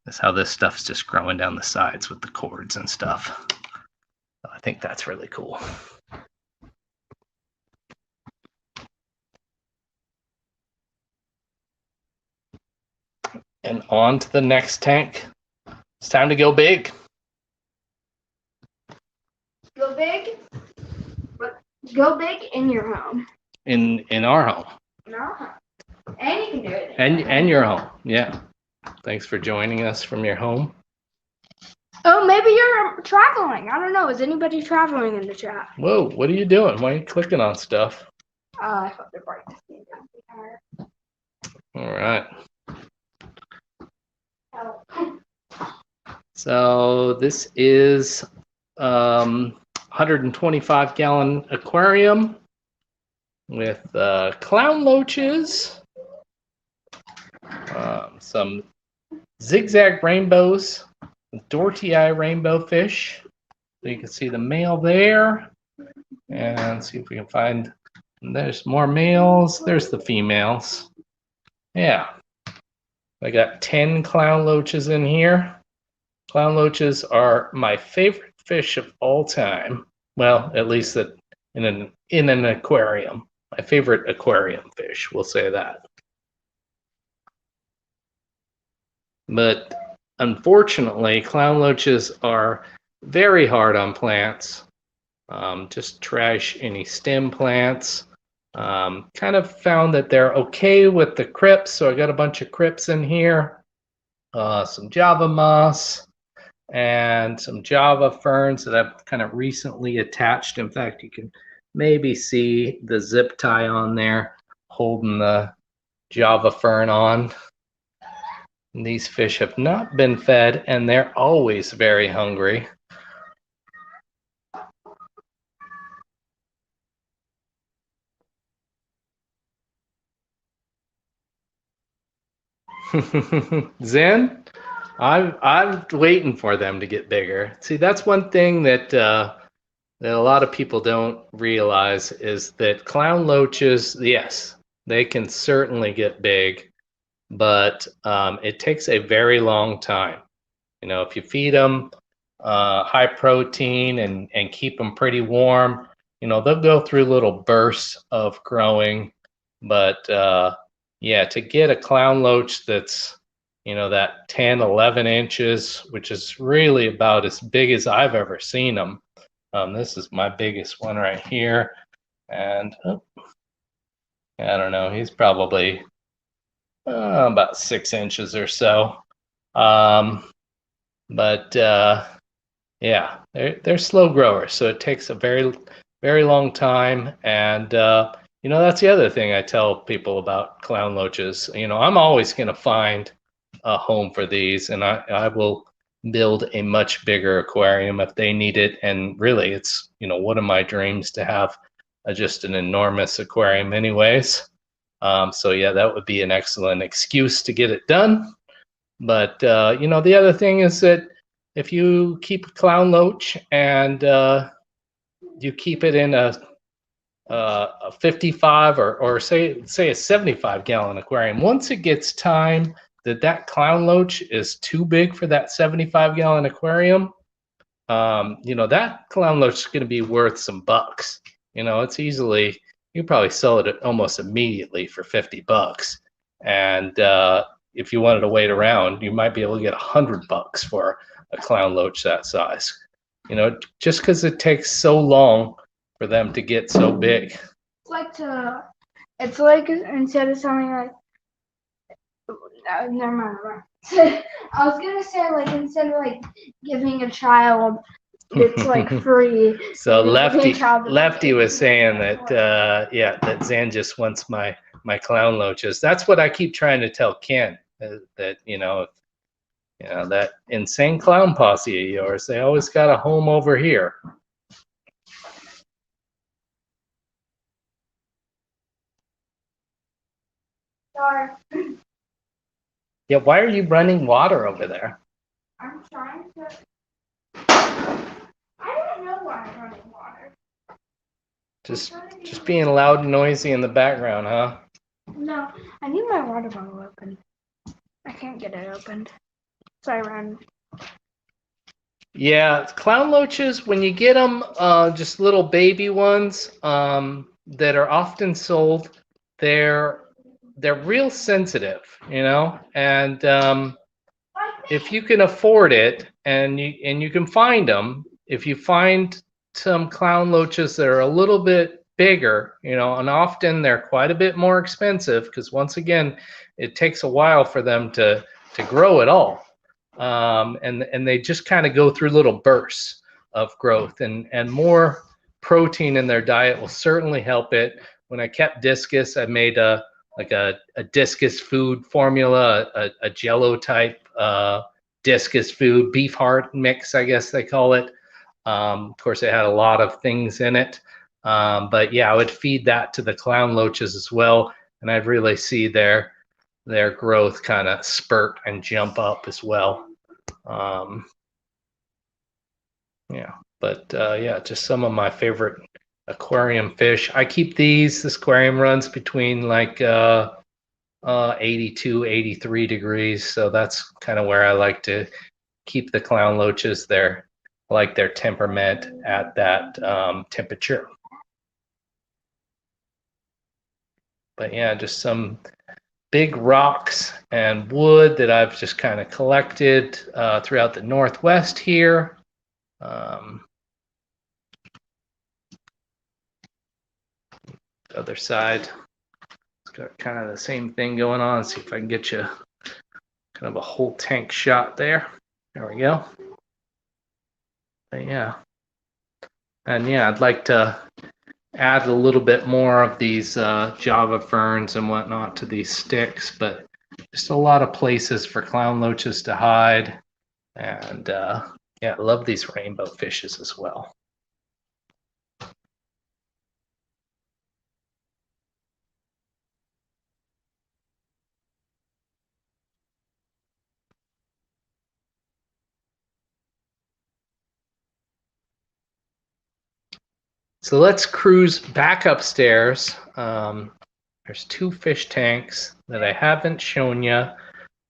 is how this stuff's just growing down the sides with the cords and stuff. I think that's really cool. And on to the next tank. It's time to go big. Go big, but go big in your home. In our home. No. And you can do it. And your home. Yeah. Thanks for joining us from your home. Oh, maybe you're traveling. I don't know. Is anybody traveling in the chat? Whoa, what are you doing? Why are you clicking on stuff? I thought the brightness came down higher. All right. Oh. So this is 125 gallon aquarium with clown loaches, some zigzag rainbows, Dorty-eye rainbow fish. So you can see the male there, and see if we can find. There's more males. There's the females. Yeah, I got 10 clown loaches in here. Clown loaches are my favorite fish of all time. Well, at least that in an aquarium. My favorite aquarium fish, we'll say that. But unfortunately, clown loaches are very hard on plants. Just trash any stem plants. Kind of found that they're okay with the crypts, so I got a bunch of crypts in here. Some Java moss and some Java ferns that I've kind of recently attached. In fact, you can maybe see the zip tie on there holding the Java fern on. And these fish have not been fed, and they're always very hungry. Zen, I'm waiting for them to get bigger. See, that's one thing that that a lot of people don't realize is that clown loaches, yes, they can certainly get big, but it takes a very long time. You know, if you feed them high protein and keep them pretty warm, you know, they'll go through little bursts of growing. But yeah, to get a clown loach that's, you know, that 10, 11 inches, which is really about as big as I've ever seen them. This is my biggest one right here. And I don't know, he's probably about 6 inches or so. But yeah, they're slow growers, so it takes a very long time. And you know, that's the other thing I tell people about clown loaches. You know, I'm always going to find a home for these, and I will build a much bigger aquarium if they need it. And really, it's, you know, one of my dreams to have just an enormous aquarium anyways. So yeah, that would be an excellent excuse to get it done. But you know, the other thing is that if you keep a clown loach and you keep it in a a 55 or say a 75-gallon aquarium. Once it gets time that clown loach is too big for that 75-gallon aquarium, that clown loach is going to be worth some bucks. It's easily, you probably sell it almost immediately for $50. And if you wanted to wait around, you might be able to get $100 for a clown loach that size. Just because it takes so long for them to get so big. It's like instead of something like, never mind. I was gonna say, like, instead of like giving a child it's like free. So Lefty was saying that that Zan just wants my clown loaches. That's what I keep trying to tell Ken, that that insane clown posse of yours, they always got a home over here. Sorry. Yeah, why are you running water over there? I'm trying to. I don't know why I'm running water. Just being loud and noisy in the background, huh? No, I need my water bottle open. I can't get it opened. So I ran. Yeah, clown loaches, when you get them, just little baby ones that are often sold, they're real sensitive, and if you can afford it and you can find them, if you find some clown loaches that are a little bit bigger, and often they're quite a bit more expensive because once again, it takes a while for them to grow at all. And they just kind of go through little bursts of growth, and more protein in their diet will certainly help it. When I kept discus, I made a discus food formula, a jello type discus food, beef heart mix, I guess they call it. Of course, it had a lot of things in it. But yeah, I would feed that to the clown loaches as well, and I'd really see their growth kind of spurt and jump up as well. Just some of my favorite aquarium fish. I keep this aquarium runs between like 82, 83 degrees. So that's kind of where I like to keep the clown loaches there. I like their temperament at that temperature. But yeah, just some big rocks and wood that I've just kind of collected throughout the Northwest here. The other side, it's got kind of the same thing going on. Let's see if I can get you kind of a whole tank shot there. There we go. But yeah. And yeah, I'd like to add a little bit more of these Java ferns and whatnot to these sticks, but just a lot of places for clown loaches to hide. And yeah, I love these rainbow fishes as well. So let's cruise back upstairs. There's 2 fish tanks that I haven't shown you.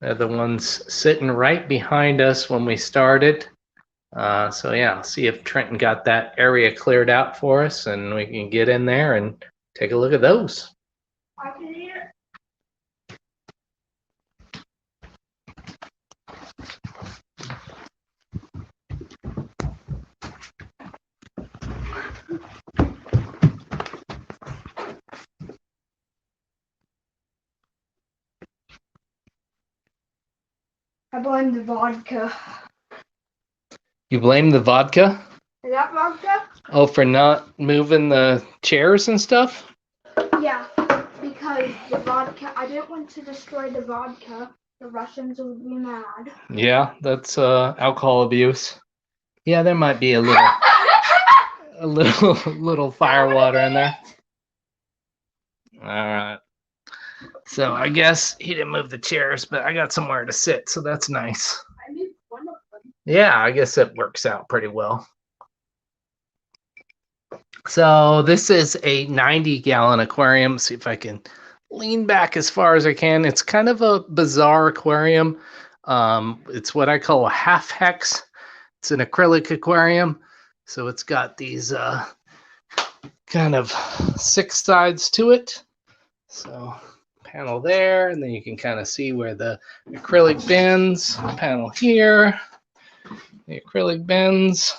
They're the ones sitting right behind us when we started. So yeah, I'll see if Trenton got that area cleared out for us and we can get in there and take a look at those. I can hear it. I blame the vodka. You blame the vodka? Is that vodka? Oh, for not moving the chairs and stuff? Yeah, because the vodka, I didn't want to destroy the vodka. The Russians would be mad. Yeah, that's alcohol abuse. Yeah, there might be a little little fire water in there. All right. So I guess he didn't move the chairs, but I got somewhere to sit, so that's nice. I moved one of them. Yeah, I guess it works out pretty well. So this is a 90-gallon aquarium. See if I can lean back as far as I can. It's kind of a bizarre aquarium. It's what I call a half hex. It's an acrylic aquarium. So it's got these kind of 6 sides to it. So panel there, and then you can kind of see where the acrylic bends. Panel here, the acrylic bends.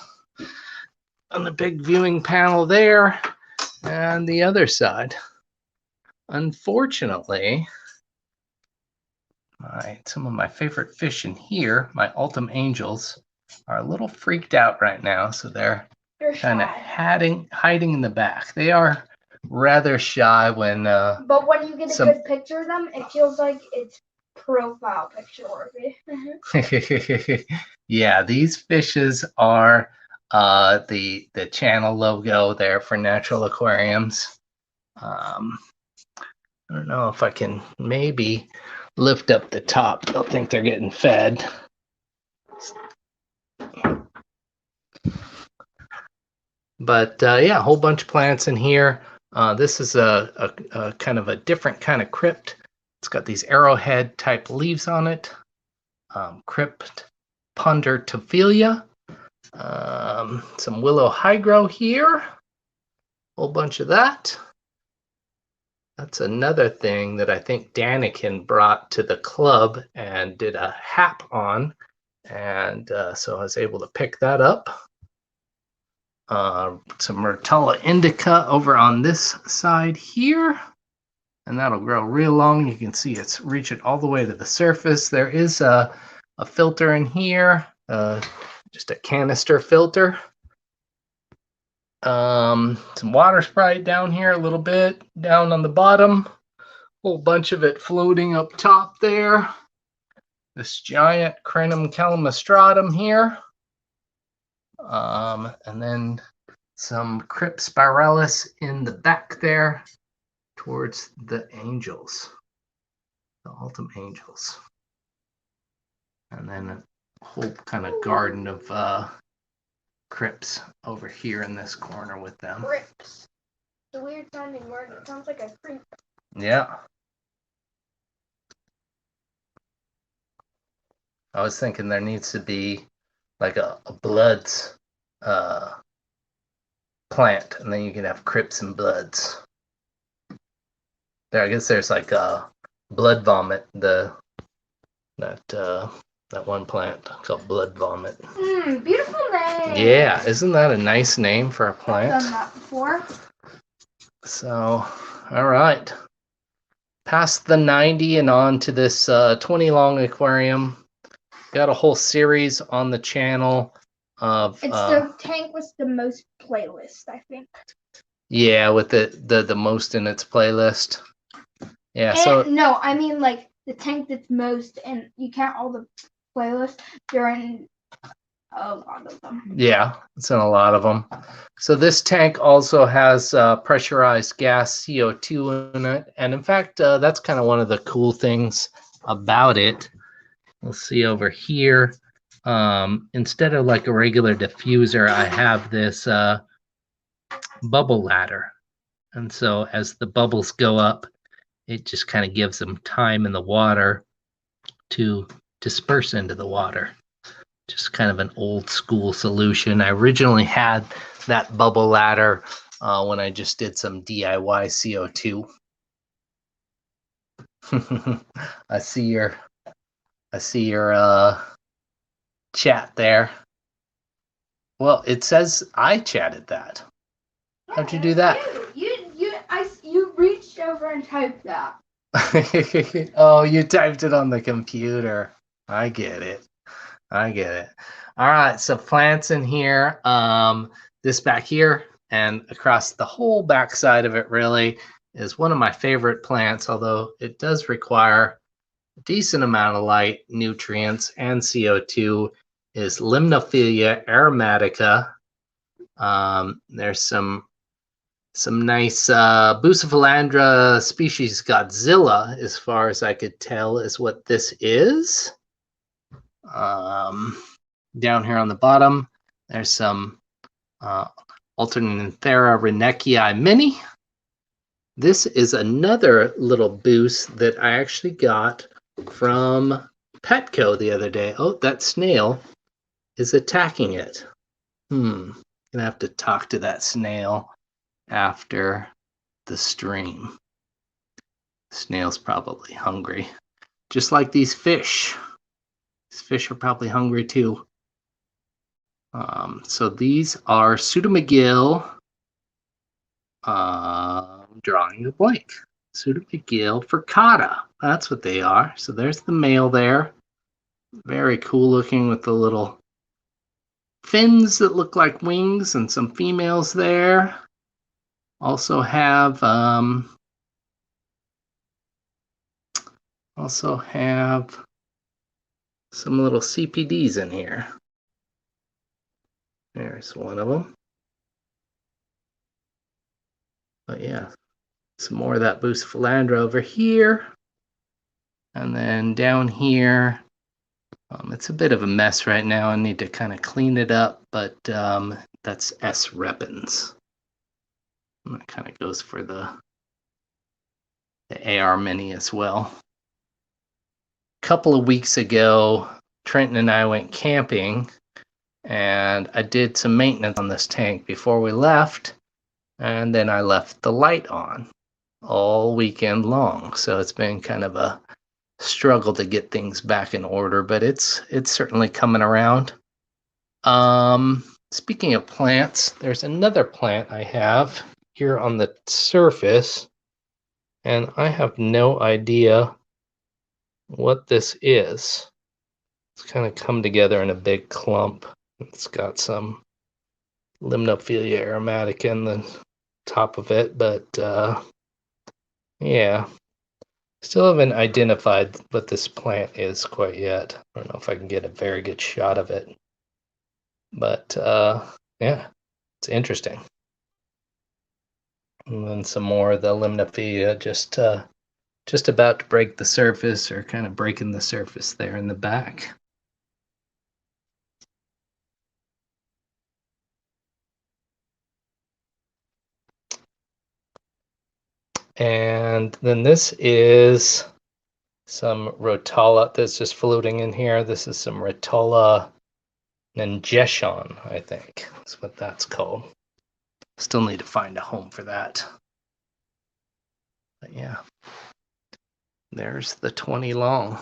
On the big viewing panel there, and the other side. Unfortunately, some of my favorite fish in here, my Ultim Angels, are a little freaked out right now, so they're kind of hiding in the back. They are rather shy when. But when you get a good picture of them, it feels like it's profile picture worthy. Yeah, these fishes are the channel logo there for Natural Aquariums. I don't know if I can maybe lift up the top. They'll think they're getting fed. But yeah, a whole bunch of plants in here. This is a kind of a different kind of crypt. It's got these arrowhead type leaves on it. Crypt Pondertophilia. Some willow hygro here. Whole bunch of that. That's another thing that I think Danikin brought to the club and did a hap on. And so I was able to pick that up. Some Myrtella indica over on this side here. And that'll grow real long. You can see it's reaching all the way to the surface. There is a filter in here, just a canister filter. Some water sprite down here a little bit, down on the bottom. Whole bunch of it floating up top there. This giant Crenum calamastratum here. And then some Crypt spiralis in the back there towards the angels, the Ultim Angels. And then a whole kind of garden of crypts over here in this corner with them. Crypts. It's a weird sounding word. It sounds like a creep. Yeah. I was thinking there needs to be like a bloods plant, and then you can have crypts and bloods. There, I guess there's like a blood vomit. That one plant called blood vomit. Beautiful name. Yeah, isn't that a nice name for a plant? I've done that before. So, all right. Past the 90 and on to this 20 long aquarium. Got a whole series on the channel of. It's the tank with the most playlist, I think. Yeah, with the most in its playlist. Yeah. No, I mean like the tank that's most, and you count all the playlists. They're in a lot of them. Yeah, it's in a lot of them. So this tank also has pressurized gas CO2 in it, and in fact, that's kind of one of the cool things about it. We'll see over here. Instead of like a regular diffuser, I have this bubble ladder, and so as the bubbles go up, it just kind of gives them time in the water to disperse into the water. Just kind of an old school solution. I originally had that bubble ladder when I just did some DIY CO2. I see your chat there. Well, it says I chatted that. How'd you do that? You reached over and typed that. Oh, you typed it on the computer. I get it. All right, so plants in here. This back here and across the whole back side of it really is one of my favorite plants, although it does require a decent amount of light, nutrients, and CO2, is Limnophilia aromatica. There's some nice Bucephalandra species Godzilla, as far as I could tell, is what this is. Down here on the bottom, there's some Alternanthera renekii mini. This is another little boost that I actually got from Petco the other day. Oh, that snail is attacking it. Gonna have to talk to that snail after the stream. Snail's probably hungry. Just like these fish. These fish are probably hungry too. So these are Pseudomcgill. Drawing a blank. Pseudomcgill furcata. That's what they are. So there's the male there. Very cool looking with the little fins that look like wings and some females there. Also have some little CPDs in here. There's one of them. But yeah, some more of that Bucephalandra over here. And then down here, it's a bit of a mess right now. I need to kind of clean it up, but that's S. repens. And that kind of goes for the AR Mini as well. A couple of weeks ago, Trenton and I went camping, and I did some maintenance on this tank before we left, and then I left the light on all weekend long. So it's been kind of a struggle to get things back in order, but it's certainly coming around. Speaking of plants, there's another plant I have here on the surface, and I have no idea what this is. It's kind of come together in a big clump. It's got some Limnophilia aromatica in the top of it, but yeah. Still haven't identified what this plant is quite yet. I don't know if I can get a very good shot of it. But yeah, it's interesting. And then some more of the Limnophilia just about to break the surface, or kind of breaking the surface there in the back. And then this is some Rotala that's just floating in here. This is some Rotala Nangeshon, I think that's what that's called. Still need to find a home for that. But yeah, there's the 20 long.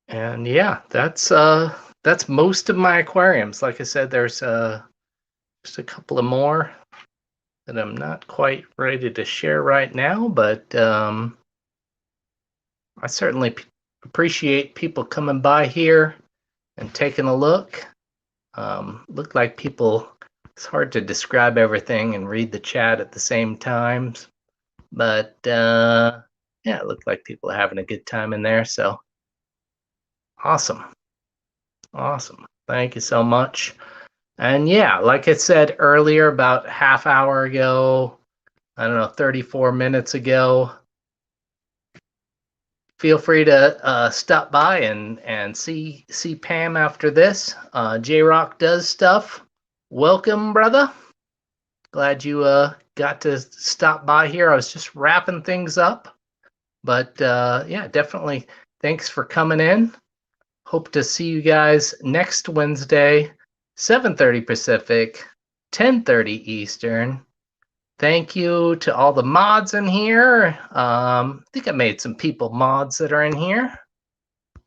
And yeah, that's most of my aquariums. Like I said, there's just a couple of more that I'm not quite ready to share right now, but I certainly appreciate people coming by here and taking a look. Look like people, it's hard to describe everything and read the chat at the same time, but yeah, it looked like people are having a good time in there. So awesome. Thank you so much. And yeah, like I said earlier, about half hour ago, I don't know, 34 minutes ago, feel free to stop by and see Pam after this. J-Rock does stuff. Welcome, brother. Glad you got to stop by here. I was just wrapping things up. But yeah, definitely thanks for coming in. Hope to see you guys next Wednesday, 7:30 Pacific, 10:30 Eastern. Thank you to all the mods in here. I think I made some people mods that are in here.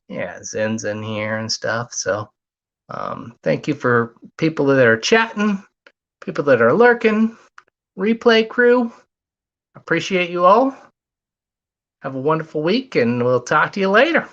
Yeah, Zen's in here and stuff. So thank you for people that are chatting, people that are lurking, replay crew. Appreciate you all. Have a wonderful week, and we'll talk to you later.